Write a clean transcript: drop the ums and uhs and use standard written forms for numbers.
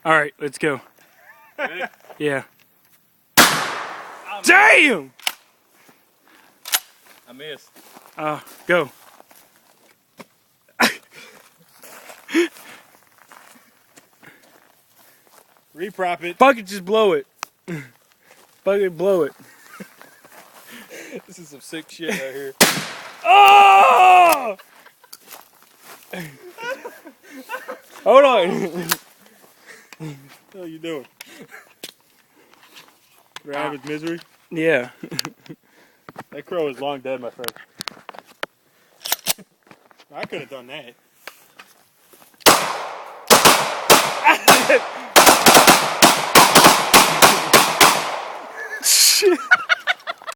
Alright, let's go. Ready? Yeah. Damn! I missed. Go. Reprop it. Fuck it, just blow it. Fuck it, blow it. This is some sick shit right here. Oh! Hold on. What the hell you doing? Grab his misery? Yeah. That crow is long dead, my friend. I could have done that. Shit.